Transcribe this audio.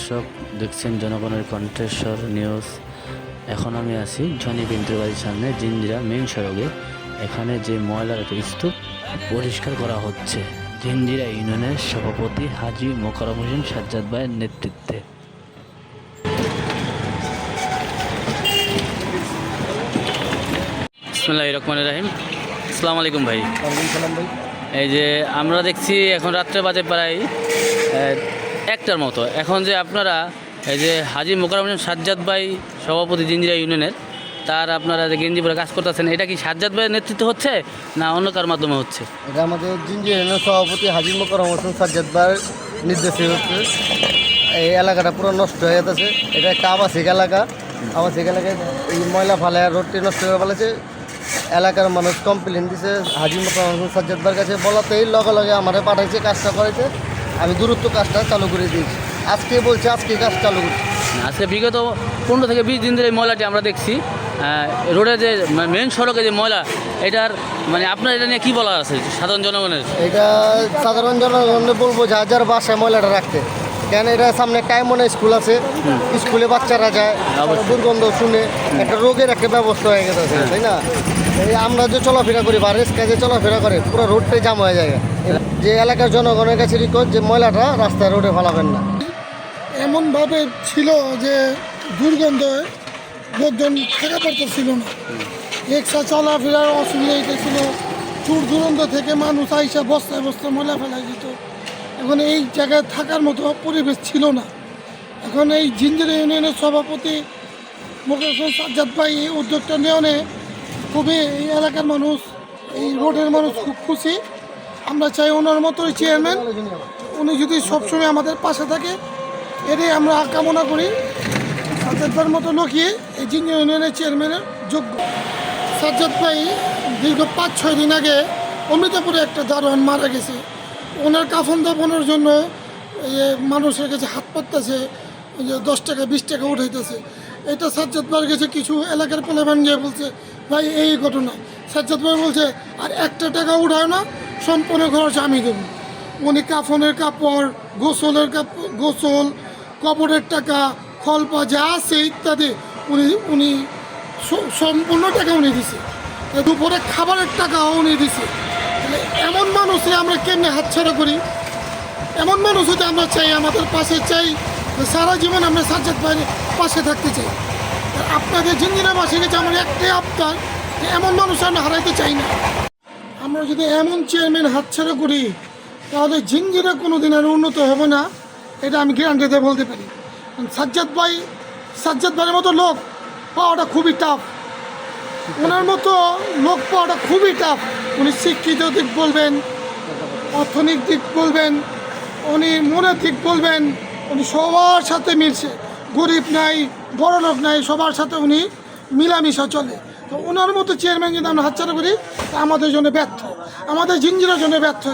দর্শক দেখছেন জনগণের কণ্ঠস্বর নিউজ। এখন আমি আছি জনি বিন্টুর বাড়ির সামনে জিঞ্জিরা মেইন সড়কে। এখানে যে ময়লার একটা স্তূপ পরিষ্কার করা হচ্ছে জিঞ্জিরা ইউনিয়নের সভাপতি হাজী মোকাররম হোসেন সাজ্জাদ ভাইয়ের নেতৃত্বে। বিসমিল্লাহির রহমানির রহিম। আসসালামু আলাইকুম ভাই। এই যে আমরা দেখছি এখন রাত্রে বাজে প্রায় 1টার মতো। এখন যে আপনারা এই যে হাজী মোকাররম হোসেন সাজ্জাদ ভাই সভাপতি জিঞ্জিরা ইউনিয়নের, তার আপনারা যে গেঞ্জি পরে কাজ করতেছেন, এটা কি সাজ্জাদ ভাইয়ের নেতৃত্ব হচ্ছে না অন্য কার মাধ্যমে হচ্ছে? এটা আমাদের জিঞ্জিরা ইউনিয়নের সভাপতি হাজী মোকাররম হোসেন সাজ্জাদ ভাইয়ের নির্দেশে হচ্ছে। এই এলাকাটা পুরো নষ্ট হয়ে যাচ্ছে। এটা একটা আবাসিক এলাকা। আবাসিক এলাকায় এই ময়লা ফালে রোডটি নষ্ট করে ফেলেছে। এলাকার মানুষ কমপ্লেন দিছে হাজী মোকাররম হোসেন সাজ্জাদ ভাইয়ের কাছে, বলাতেই লগে লগে আমারে পাঠাইছে, কাজটা করেছে। আমি দূরত্ব কাজটা চালু করে দিয়েছি। আজকে বলছে আজকে কাজ চালু করছি। আজকে বিগত 15 থেকে 20 দিন ধরে এই ময়লাটি আমরা দেখছি রোডে যে মেন সড়কে যে ময়লা, এটার মানে আপনার এটা নিয়ে কী বলা আছে সাধারণ জনগণের? এটা সাধারণ জনগণকে বলবো যার যার বাসায় ময়লাটা রাখতে। কেন এটা সামনে টাইমনে স্কুল আছে, স্কুলে বাচ্চারা যায়, দুর্গন্ধ শুনে একটা রোগের একটা ব্যবস্থা হয়ে গেছে, তাই না? এই আমরা যে চলাফেরা করি বা রেস কাজে চলাফেরা করে পুরো রোডটাই জাম হয়ে যায়। যে এলাকার জনগণের কাছে রিকোয়েস্ট যে ময়লাটা রাস্তায় রোডে ফেলাবেন না। এমনভাবে ছিল যে দুর্গন্ধে লোকজন থাকা পারতেছিল না, রিক্সা চলাফেরার অসুবিধা হইতেছিল। দূর দূরান্ত থেকে মানুষ আইসা বস্তায় বস্তায় ময়লা ফেলা যেত। এখন এই জায়গায় থাকার মতো পরিবেশ ছিল না। এখন এই জিঞ্জিরা ইউনিয়নের সভাপতি মোকাররম হোসেন সাজ্জাদ ভাই এই উদ্যোগটা নেওয়ানে খুবই এই এলাকার মানুষ, এই রোডের মানুষ খুব খুশি। আমরা চাই ওনার মতোই চেয়ারম্যান, উনি যদি সবসময় আমাদের পাশে থাকে, এটাই আমরা কামনা করি। সাজ্জাদ ভাইয়ের মতো লোকই এই জিঞ্জিরা ইউনিয়নের চেয়ারম্যানের যোগ্য। সাজ্জাদ ভাই দীর্ঘ 5-6 দিন আগে অমৃতপুরে একটা দারোয়ান মারা গেছে। ওনার কাফন দাফনের জন্য মানুষের কাছে হাত পাততেছে, 10 টাকা 20 টাকা উঠাইতেছে। এটা সাজ্জাদ ভাইয়ের কাছে কিছু এলাকার পোলাপান গিয়ে বলছে, ভাই এই ঘটনা। সাজ্জাদ ভাই বলছে আর 1 টাকা উঠায় না, সম্পূর্ণ খরচ আমি দেবো। উনি কাফনের কাপড়, গোসল, কবরের টাকা, খলপা যা আছে ইত্যাদি উনি সম্পূর্ণ টাকা উনি দিছে। দুপুরে খাবারের টাকাও উনি দিছে। এমন মানুষই আমরা কেমনে হাতছাড়া করি? এমন মানুষ হতে আমরা চাই, আমাদের পাশে চাই, সারা জীবন আমরা সাজ্জাদ ভাইয়ের পাশে থাকতে চাই। আপনাদের জিঞ্জিরাবাসীর কাছে আমার একটাই আবদার, যে এমন মানুষ আমরা হারাইতে চাই না। আমরা যদি এমন চেয়ারম্যান হাতছাড়া করি, তাহলে জিঞ্জিরা কোনো দিন আর উন্নত হবে না, এটা আমি গ্যারান্টিতে বলতে পারি। সাজ্জাদ ভাইয়ের মতো লোক পাওয়াটা খুবই টাফ। ওনার মতো লোক পাওয়াটা খুবই টাফ। উনি শিক্ষিত দিক বলবেন, অর্থনৈতিক দিক বলবেন, উনি মনের দিক বলবেন, উনি সবার সাথে মিলছে। গরিব নাই, বড় লোক নাই, সবার সাথে উনি মিলামিশা চলে। তো ওনার মতো চেয়ারম্যান যদি আমরা হাতছাড়া করি, তা আমাদের জন্য ব্যর্থ, আমাদের জিঞ্জিরার জন্য ব্যর্থ।